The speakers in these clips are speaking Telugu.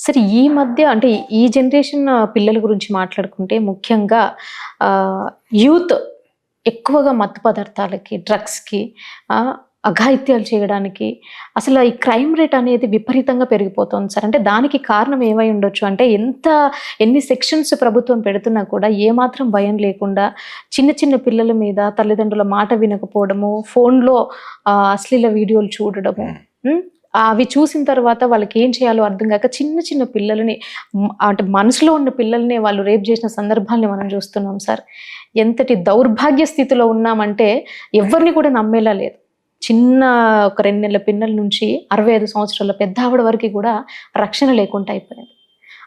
సరే ఈ మధ్య అంటే ఈ జనరేషన్ పిల్లల గురించి మాట్లాడుకుంటే ముఖ్యంగా యూత్ ఎక్కువగా మత్తు పదార్థాలకి, డ్రగ్స్‌కి అఘాయిత్యాలు చేయడానికి అసలు ఈ క్రైమ్ రేట్ అనేది విపరీతంగా పెరిగిపోతుంది సార్. అంటే దానికి కారణం ఏమై ఉండొచ్చు? అంటే ఎన్ని సెక్షన్స్ ప్రభుత్వం పెడుతున్నా కూడా ఏమాత్రం భయం లేకుండా చిన్న చిన్న పిల్లల మీద తల్లిదండ్రుల మాట వినకపోవడము, ఫోన్‌లో అశ్లీల వీడియోలు చూడడము. హ్మ్. అవి చూసిన తర్వాత వాళ్ళకేం చేయాలో అర్థం గాక చిన్న చిన్న పిల్లలని అంటే మనసులో ఉన్న పిల్లల్ని వాళ్ళు రేప్ చేసిన సందర్భాల్ని మనం చూస్తున్నాం సార్. ఎంతటి దౌర్భాగ్య స్థితిలో ఉన్నామంటే ఎవ్వరిని కూడా నమ్మేలా లేదు. చిన్న ఒక 2 నెలల పిన్నల నుంచి 65 సంవత్సరాల పెద్దావిడ వరకి కూడా రక్షణ లేకుండా అయిపోయింది.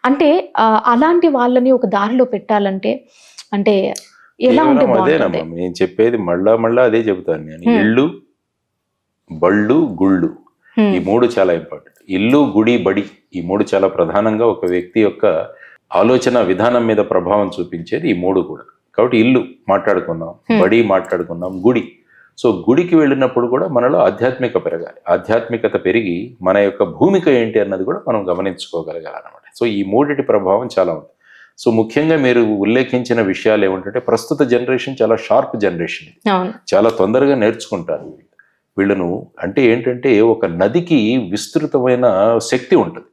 అంటే అలాంటి వాళ్ళని ఒక దారిలో పెట్టాలంటే అంటే ఎలా ఉంటే కేవలం బావుంటుంది? అదేనమ్మా నేను చెప్పేది మళ్ళా అదే చెబుతాను నేను. ఇళ్ళు, బళ్ళు, గుళ్ళు ఈ హ్మ్. 3 చాలా ఇంపార్టెంట్. ఇల్లు, గుడి, బడి ఈ 3 చాలా ప్రధానంగా ఒక వ్యక్తి యొక్క ఆలోచన విధానం మీద ప్రభావం చూపించేది ఈ 3 కూడా. కాబట్టి ఇల్లు మాట్లాడుకున్నాం, బడి మాట్లాడుకున్నాం, గుడి. సో గుడికి వెళ్ళినప్పుడు కూడా మనలో ఆధ్యాత్మిక పెరగాలి. ఆధ్యాత్మికత పెరిగి మన యొక్క భూమిక ఏంటి అన్నది కూడా మనం గమనించుకోగలగాలన్నమాట. సో ఈ 3 ప్రభావం చాలా ఉంది. సో ముఖ్యంగా మీరు ఉల్లేఖించిన విషయాలు ఏమిటంటే ప్రస్తుత జనరేషన్ చాలా షార్ప్ జనరేషన్ ఇది. అవును. చాలా తొందరగా నేర్చుకుంటారు వీళ్ళను. అంటే ఏంటంటే ఒక నదికి విస్తృతమైన శక్తి ఉంటుంది.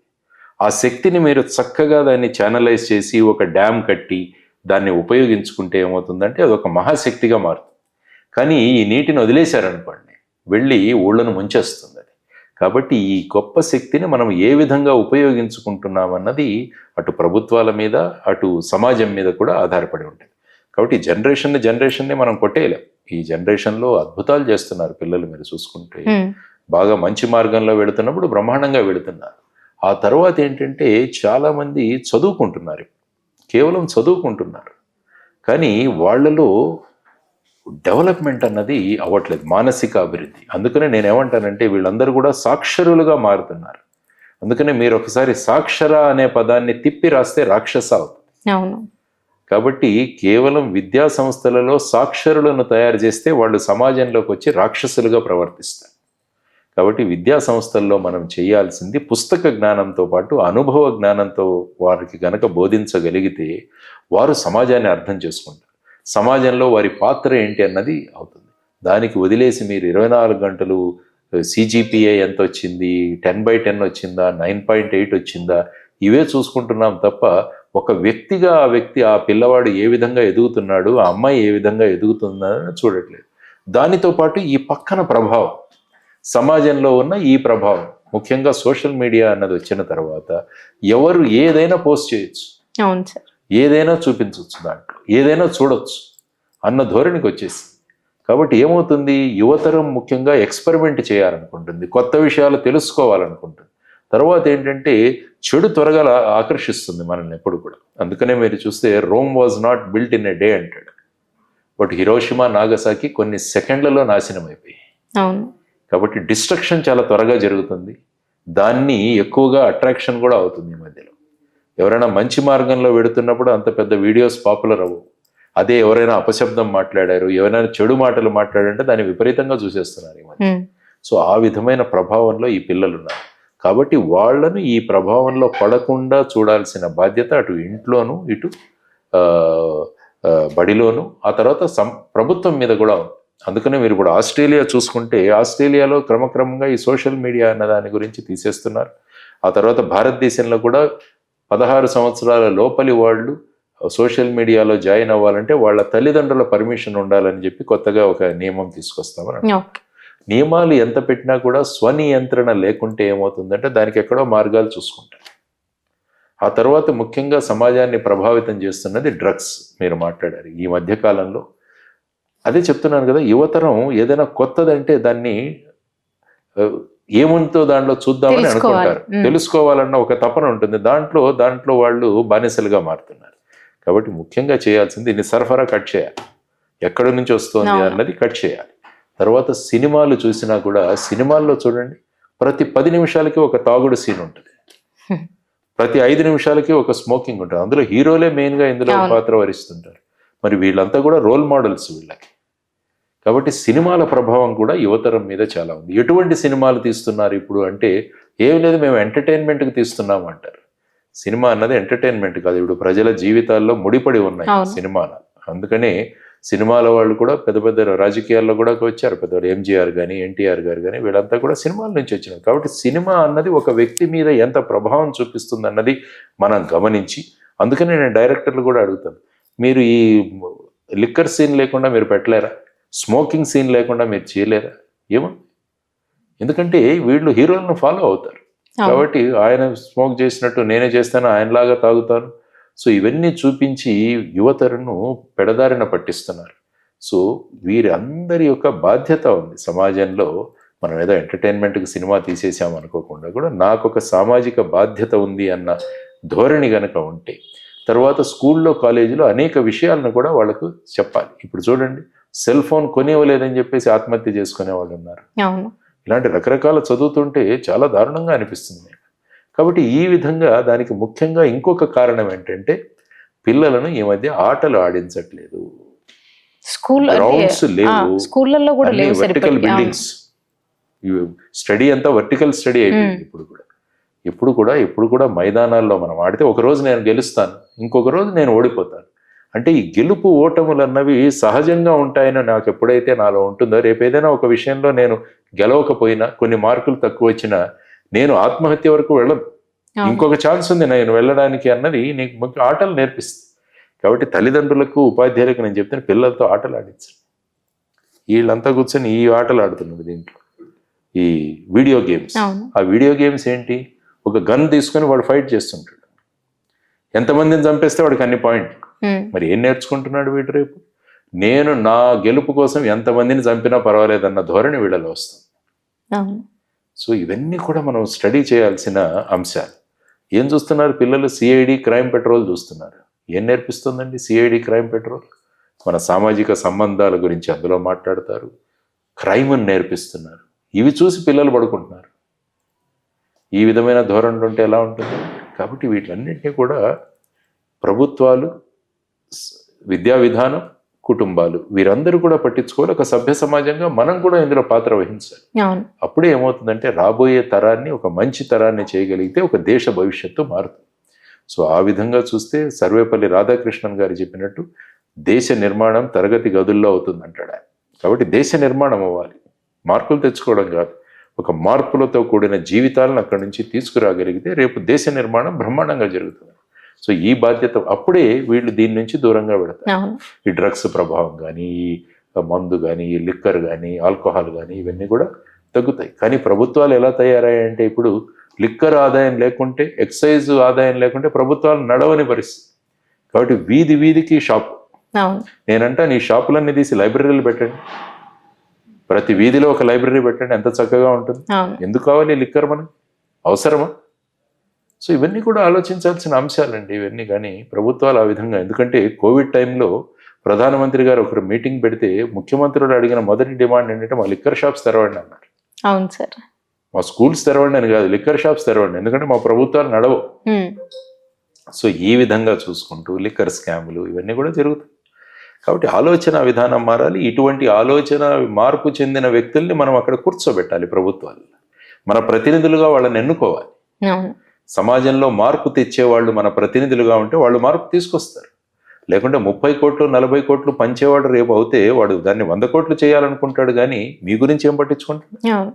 ఆ శక్తిని మీరు చక్కగా దాన్ని ఛానలైజ్ చేసి ఒక డ్యామ్ కట్టి దాన్ని ఉపయోగించుకుంటే ఏమవుతుందంటే అది ఒక మహాశక్తిగా మారుతుంది. కానీ ఈ నీటిని వదిలేశారనుకోండి వెళ్ళి ఊళ్ళను ముంచేస్తుంది అది. కాబట్టి ఈ గొప్ప శక్తిని మనం ఏ విధంగా ఉపయోగించుకుంటున్నామన్నది అటు ప్రభుత్వాల మీద అటు సమాజం మీద కూడా ఆధారపడి ఉంటుంది. కాబట్టి జనరేషన్ని మనం కొట్టేయలేం. ఈ జనరేషన్లో అద్భుతాలు చేస్తున్నారు పిల్లలు. మీరు చూసుకుంటే బాగా మంచి మార్గంలో వెళుతున్నప్పుడు బ్రహ్మాండంగా వెళుతున్నారు. ఆ తర్వాత ఏంటంటే చాలామంది చదువుకుంటున్నారు, కేవలం చదువుకుంటున్నారు, కానీ వాళ్ళలో డెవలప్మెంట్ అన్నది అవ్వట్లేదు, మానసిక అభివృద్ధి. అందుకనే నేనేమంటానంటే వీళ్ళందరూ కూడా సాక్షరులుగా మారుతున్నారు. అందుకనే మీరు ఒకసారి సాక్షర అనే పదాన్ని తిప్పి రాస్తే రాక్షస అవుతుంది. అవును. కాబట్టి కేవలం విద్యా సంస్థలలో సాక్షరులను తయారు చేస్తే వాళ్ళు సమాజంలోకి వచ్చి రాక్షసులుగా ప్రవర్తిస్తారు. కాబట్టి విద్యా సంస్థల్లో మనం చేయాల్సింది పుస్తక జ్ఞానంతో పాటు అనుభవ జ్ఞానంతో వారికి గనక బోధించగలిగితే వారు సమాజాన్ని అర్థం చేసుకుంటారు. సమాజంలో వారి పాత్ర ఏంటి అన్నది అవుతుంది. దానికి వదిలేసి మీరు 24 గంటలు CGPA ఎంత వచ్చింది, 10/10 వచ్చిందా, 9.8 వచ్చిందా, ఇవే చూసుకుంటున్నాం తప్ప ఒక వ్యక్తిగా ఆ పిల్లవాడు ఏ విధంగా ఎదుగుతున్నాడు, ఆ అమ్మాయి ఏ విధంగా ఎదుగుతుందని చూడట్లేదు. దానితో పాటు ఈ పక్కన ప్రభావం, సమాజంలో ఉన్న ఈ ప్రభావం, ముఖ్యంగా సోషల్ మీడియా అన్నది వచ్చిన తర్వాత ఎవరు ఏదైనా పోస్ట్ చేయొచ్చు, అవును సార్. ఏదైనా చూపించవచ్చు, దాంట్లో ఏదైనా చూడొచ్చు అన్న ధోరణికి వచ్చేసి. కాబట్టి ఏమవుతుంది, యువతరం ముఖ్యంగా ఎక్స్పెరిమెంట్ చేయాలనుకుంటుంది, కొత్త విషయాలు తెలుసుకోవాలనుకుంటుంది. తర్వాత ఏంటంటే చెడు త్వరగా ఆకర్షిస్తుంది మనల్ని ఎప్పుడు కూడా. అందుకనే మీరు చూస్తే Rome was not built in a day అంటాడు, బట్ హిరోషిమా నాగసాకి కొన్ని సెకండ్లలో నాశనం అయిపోయాయి. అవును. కాబట్టి డిస్ట్రక్షన్ చాలా త్వరగా జరుగుతుంది, దాన్ని ఎక్కువగా అట్రాక్షన్ కూడా అవుతుంది ఈ మధ్యలో. ఎవరైనా మంచి మార్గంలో వెడుతున్నప్పుడు అంత పెద్ద వీడియోస్ పాపులర్ అవ్వవు. అదే ఎవరైనా అపశబ్దం మాట్లాడారు, ఎవరైనా చెడు మాటలు మాట్లాడంటే దాన్ని విపరీతంగా చూసేస్తున్నారు ఈ మధ్య. సో ఆ విధమైన ప్రభావంలో ఈ పిల్లలు ఉన్నారు. కాబట్టి వాళ్ళను ఈ ప్రభావంలో పడకుండా చూడాల్సిన బాధ్యత అటు ఇంట్లోనూ ఇటు బడిలోను ఆ తర్వాత ప్రభుత్వం మీద కూడా ఉంది. అందుకనే మీరు ఇప్పుడు ఆస్ట్రేలియా చూసుకుంటే ఆస్ట్రేలియాలో క్రమక్రమంగా ఈ సోషల్ మీడియా అన్న దాని గురించి తీసేస్తున్నారు. ఆ తర్వాత భారతదేశంలో కూడా 16 సంవత్సరాల లోపలి వాళ్ళు సోషల్ మీడియాలో జాయిన్ అవ్వాలంటే వాళ్ళ తల్లిదండ్రుల పర్మిషన్ ఉండాలని చెప్పి కొత్తగా ఒక నియమం తీసుకొస్తామని. నియమాలు ఎంత పెట్టినా కూడా స్వనియంత్రణ లేకుంటే ఏమవుతుందంటే దానికి ఎక్కడో మార్గాలు చూసుకుంటారు. ఆ తర్వాత ముఖ్యంగా సమాజాన్ని ప్రభావితం చేస్తున్నది డ్రగ్స్. మీరు మాట్లాడారు ఈ మధ్యకాలంలో, అదే చెప్తున్నాను కదా, యువతరం ఏదైనా కొత్తదంటే దాన్ని ఏముందో దాంట్లో చూద్దామని అనుకుంటారు, తెలుసుకోవాలన్న ఒక తపన ఉంటుంది, దాంట్లో వాళ్ళు బానిసలుగా మారుతున్నారు. కాబట్టి ముఖ్యంగా చేయాల్సింది దీన్ని సరఫరా కట్ చేయాలి, ఎక్కడి నుంచి వస్తుంది అన్నది కట్ చేయాలి. తర్వాత సినిమాలు చూసినా కూడా సినిమాల్లో చూడండి, ప్రతి 10 నిమిషాలకి ఒక తాగుడు సీన్ ఉంటుంది, ప్రతి 5 నిమిషాలకి ఒక స్మోకింగ్ ఉంటుంది. అందులో హీరోలే మెయిన్గా ఇందులో పాత్ర వహిస్తుంటారు. మరి వీళ్ళంతా కూడా రోల్ మోడల్స్ వీళ్ళకి. కాబట్టి సినిమాల ప్రభావం కూడా యువతరం మీద చాలా ఉంది. ఎటువంటి సినిమాలు తీస్తున్నారు ఇప్పుడు అంటే ఏం లేదు, మేము ఎంటర్టైన్మెంట్కి తీస్తున్నాం అంటారు. సినిమా అన్నది ఎంటర్టైన్మెంట్ కాదు, ఇప్పుడు ప్రజల జీవితాల్లో ముడిపడి ఉన్నాయి అవును. సినిమాలు. అందుకనే సినిమాల వాళ్ళు కూడా పెద్ద పెద్ద రాజకీయాల్లో కూడా వచ్చారు, పెద్ద ఎంజీఆర్ కానీ ఎన్టీఆర్ గారు కానీ వీళ్ళంతా కూడా సినిమాల నుంచి వచ్చినారు. కాబట్టి సినిమా అన్నది ఒక వ్యక్తి మీద ఎంత ప్రభావం చూపిస్తుంది అన్నది మనం గమనించి, అందుకనే నేను డైరెక్టర్లు కూడా అడుగుతాను, మీరు ఈ లిక్కర్ సీన్ లేకుండా మీరు పెట్టలేరా, స్మోకింగ్ సీన్ లేకుండా మీరు చేయలేరా, ఏమో. ఎందుకంటే వీళ్ళు హీరోలను ఫాలో అవుతారు కాబట్టి ఆయన స్మోక్ చేసినట్టు నేనే చేస్తాను, ఆయనలాగా తాగుతాను. సో ఇవన్నీ చూపించి యువతరును పెడదారిన పట్టిస్తున్నారు. సో వీరందరి యొక్క బాధ్యత ఉంది సమాజంలో. మనం ఏదో ఎంటర్టైన్మెంట్కి సినిమా తీసేసాం అనుకోకుండా కూడా నాకు ఒక సామాజిక బాధ్యత ఉంది అన్న ధోరణి గనక ఉంటే తర్వాత స్కూల్లో కాలేజీలో అనేక విషయాలను కూడా వాళ్ళకు చెప్పాలి. ఇప్పుడు చూడండి, సెల్ ఫోన్ కొనివ్వలేదని చెప్పేసి ఆత్మహత్య చేసుకునే వాళ్ళు ఉన్నారు. ఇలాంటి రకరకాల చదువుతుంటే చాలా దారుణంగా అనిపిస్తుంది. కాబట్టి ఈ విధంగా దానికి ముఖ్యంగా ఇంకొక కారణం ఏంటంటే పిల్లలను ఈ మధ్య ఆటలు ఆడించట్లేదు, గ్రౌండ్స్ లేవు, స్కూళ్ళల్లో కూడా లేవు వర్టికల్ బిల్డింగ్స్. స్టడీ అంతా వర్టికల్ స్టడీ అయిపోయింది. ఇప్పుడు కూడా మైదానాల్లో మనం ఆడితే ఒక రోజు నేను గెలుస్తాను, ఇంకొక రోజు నేను ఓడిపోతాను. అంటే ఈ గెలుపు ఓటములు అన్నవి సహజంగా ఉంటాయని నాకు ఎప్పుడైతే నాలో ఉంటుందో, రేపు ఏదైనా ఒక విషయంలో నేను గెలవకపోయినా, కొన్ని మార్కులు తక్కువ వచ్చినా నేను ఆత్మహత్య వరకు వెళ్ళను, ఇంకొక ఛాన్స్ ఉంది నేను వెళ్ళడానికి అన్నది నీకు ముఖ్య ఆటలు నేర్పిస్తుంది. కాబట్టి తల్లిదండ్రులకు ఉపాధ్యాయులకు నేను చెప్తాను, పిల్లలతో ఆటలు ఆడించండి. వీళ్ళంతా కూర్చొని ఈ ఆటలు ఆడుతున్నారు దీంట్లో, ఈ వీడియో గేమ్స్. ఆ వీడియో గేమ్స్ ఏంటి, ఒక గన్ తీసుకొని వాడు ఫైట్ చేస్తుంటాడు, ఎంతమందిని చంపేస్తే వాడికి అన్ని పాయింట్. మరి ఏం నేర్చుకుంటున్నాడు వీడు రేపు? నేను నా గెలుపు కోసం ఎంతమందిని చంపినా పర్వాలేదన్న ధోరణి వీళ్ళలో వస్తుంది. సో ఇవన్నీ కూడా మనం స్టడీ చేయాల్సిన అంశాలు. ఏం చూస్తున్నారు పిల్లలు? సిఐడి క్రైమ్ పెట్రోల్ చూస్తున్నారు. ఏం నేర్పిస్తుందండి సిఐడి క్రైమ్ పెట్రోల్? మన సామాజిక సంబంధాల గురించి అందులో మాట్లాడతారు, క్రైమ్ని నేర్పిస్తున్నారు. ఇవి చూసి పిల్లలు పడుకుంటున్నారు. ఈ విధమైన ధోరణులు ఉంటే ఎలా ఉంటుంది? కాబట్టి వీటన్నింటినీ కూడా ప్రభుత్వాలు, విద్యా విధానం, కుటుంబాలు వీరందరూ కూడా పట్టించుకోవాలి. ఒక సభ్య సమాజంగా మనం కూడా ఇందులో పాత్ర వహించాలి. అప్పుడే ఏమవుతుందంటే రాబోయే తరాన్ని ఒక మంచి తరాన్ని చేయగలిగితే ఒక దేశ భవిష్యత్తు మారుతుంది. సో ఆ విధంగా చూస్తే సర్వేపల్లి రాధాకృష్ణన్ గారు చెప్పినట్టు దేశ నిర్మాణం తరగతి గదుల్లో అవుతుంది అంటాడు ఆయన. కాబట్టి దేశ నిర్మాణం అవ్వాలి, మార్కులు తెచ్చుకోవడం కాదు. ఒక మార్పులతో కూడిన జీవితాలను అక్కడి నుంచి తీసుకురాగలిగితే రేపు దేశ నిర్మాణం బ్రహ్మాండంగా జరుగుతుంది. సో ఈ బాధ్యత అప్పుడే వీళ్ళు దీని నుంచి దూరంగా పెడతారు. ఈ డ్రగ్స్ ప్రభావం కానీ, ఈ మందు కానీ, ఈ లిక్కర్ కానీ, ఆల్కహాల్ కానీ ఇవన్నీ కూడా తగ్గుతాయి. కానీ ప్రభుత్వాలు ఎలా తయారయ్యాయంటే ఇప్పుడు లిక్కర్ ఆదాయం లేకుంటే, ఎక్సైజ్ ఆదాయం లేకుంటే ప్రభుత్వాలు నడవని పరిస్థితి. కాబట్టి వీధి వీధికి షాపు. నేనంటా నీ షాపులన్నీ తీసి లైబ్రరీలు పెట్టండి, ప్రతి వీధిలో ఒక లైబ్రరీ పెట్టండి, ఎంత చక్కగా ఉంటుంది. ఎందుకు కావాలి లిక్కర్? మనకి అవసరమా? సో ఇవన్నీ కూడా ఆలోచించాల్సిన అంశాలండి ఇవన్నీ. కానీ ప్రభుత్వాలు ఆ విధంగా, ఎందుకంటే కోవిడ్ టైంలో ప్రధానమంత్రి గారు ఒకరు మీటింగ్ పెడితే ముఖ్యమంత్రులు అడిగిన మొదటి డిమాండ్ ఏంటంటే మా లిక్కర్ షాప్స్ తెరవండి అన్నారు. అవును సార్, మా స్కూల్స్ తెరవండి అని కాదు, లిక్కర్ షాప్స్ తెరవండి, ఎందుకంటే మా ప్రభుత్వాలు నడవు. సో ఈ విధంగా చూసుకుంటూ లిక్కర్ స్కాములు ఇవన్నీ కూడా జరుగుతాయి. కాబట్టి ఆలోచన విధానం మారాలి. ఇటువంటి ఆలోచన మార్పు చెందిన వ్యక్తుల్ని మనం అక్కడ కూర్చోబెట్టాలి. ప్రభుత్వాలు మన ప్రతినిధులుగా వాళ్ళని ఎన్నుకోవాలి. సమాజంలో మార్పు తెచ్చేవాళ్ళు మన ప్రతినిధులుగా ఉంటే వాళ్ళు మార్పు తీసుకొస్తారు. లేకుంటే 30 కోట్లు 40 కోట్లు పంచేవాడు రేపు అవుతే వాడు దాన్ని 100 కోట్లు చేయాలనుకుంటాడు, కానీ మీ గురించి ఏం పట్టించుకుంటాడు?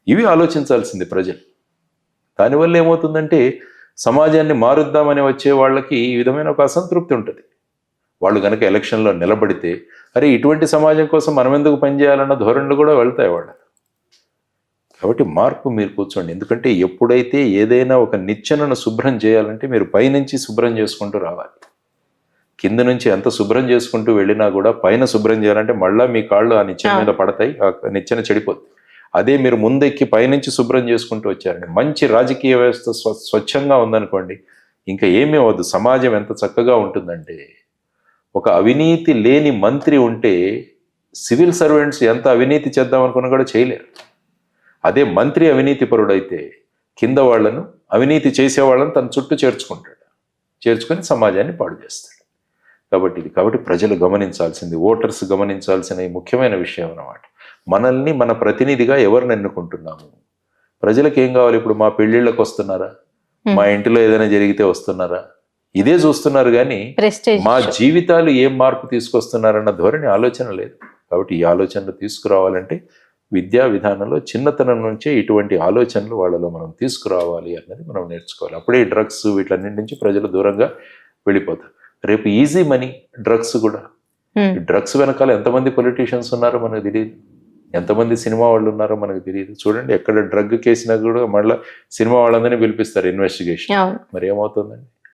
ఇవి ఆలోచించాల్సింది ప్రజలు. దానివల్ల ఏమవుతుందంటే సమాజాన్ని మారుద్దామని వచ్చే వాళ్ళకి ఈ విధమైన ఒక అసంతృప్తి ఉంటుంది. వాళ్ళు కనుక ఎలక్షన్లో నిలబడితే అరే ఇటువంటి సమాజం కోసం మనం ఎందుకు పనిచేయాలన్న ధోరణులు కూడా వెళ్తాయి వాళ్ళు. కాబట్టి మార్పు మీరు కూర్చోండి. ఎందుకంటే ఎప్పుడైతే ఏదైనా ఒక నిచ్చెనను శుభ్రం చేయాలంటే మీరు పైనుంచి శుభ్రం చేసుకుంటూ రావాలి. కింద నుంచి ఎంత శుభ్రం చేసుకుంటూ వెళ్ళినా కూడా పైన శుభ్రం చేయాలంటే మళ్ళీ మీ కాళ్ళు ఆ నిచ్చెన మీద పడతాయి, ఆ నిచ్చెన చెడిపోతుంది. అదే మీరు ముందెక్కి పైనుంచి శుభ్రం చేసుకుంటూ వచ్చారండి, మంచి రాజకీయ వ్యవస్థ స్వచ్ఛంగా ఉందనుకోండి, ఇంకా ఏమీ అవ్వదు. సమాజం ఎంత చక్కగా ఉంటుందంటే ఒక అవినీతి లేని మంత్రి ఉంటే సివిల్ సర్వెంట్స్ ఎంత అవినీతి చేద్దాం అనుకున్నా కూడా చేయలేరు. అదే మంత్రి అవినీతి పరుడైతే కింద వాళ్లను, అవినీతి చేసే వాళ్ళని తన చుట్టూ చేర్చుకొని సమాజాన్ని పాడు చేస్తాడు. కాబట్టి ప్రజలు గమనించాల్సింది, ఓటర్స్ గమనించాల్సిన ఈ ముఖ్యమైన విషయం అన్నమాట. మనల్ని మన ప్రతినిధిగా ఎవరిని ఎన్నుకుంటున్నాము? ప్రజలకు ఏం కావాలి? ఇప్పుడు మా పెళ్ళిళ్ళకు వస్తున్నారా? మా ఇంటిలో ఏదైనా జరిగితే వస్తున్నారా, ఇదే చూస్తున్నారు కానీ ప్రెస్టేజ్ మా జీవితాలు ఏం మార్పు తీసుకొస్తున్నారన్న ధోరణి ఆలోచన లేదు. కాబట్టి ఈ ఆలోచనలు తీసుకురావాలంటే విద్యా విధానంలో చిన్నతనం నుంచే ఇటువంటి ఆలోచనలు వాళ్ళలో మనం తీసుకురావాలి అన్నది మనం నేర్చుకోవాలి. అప్పుడే ఈ డ్రగ్స్ వీటన్నిటి నుంచి ప్రజలు దూరంగా వెళ్ళిపోతారు. రేపు ఈజీ మనీ డ్రగ్స్ కూడా, డ్రగ్స్ వెనకాల ఎంతమంది పొలిటీషియన్స్ ఉన్నారో మనకు తెలియదు, ఎంతమంది సినిమా వాళ్ళు ఉన్నారో మనకు తెలియదు. చూడండి, ఎక్కడ డ్రగ్ కేసినా కూడా మళ్ళీ సినిమా వాళ్ళందరినీ పిలిపిస్తారు ఇన్వెస్టిగేషన్. మరి ఏమవుతుందండి?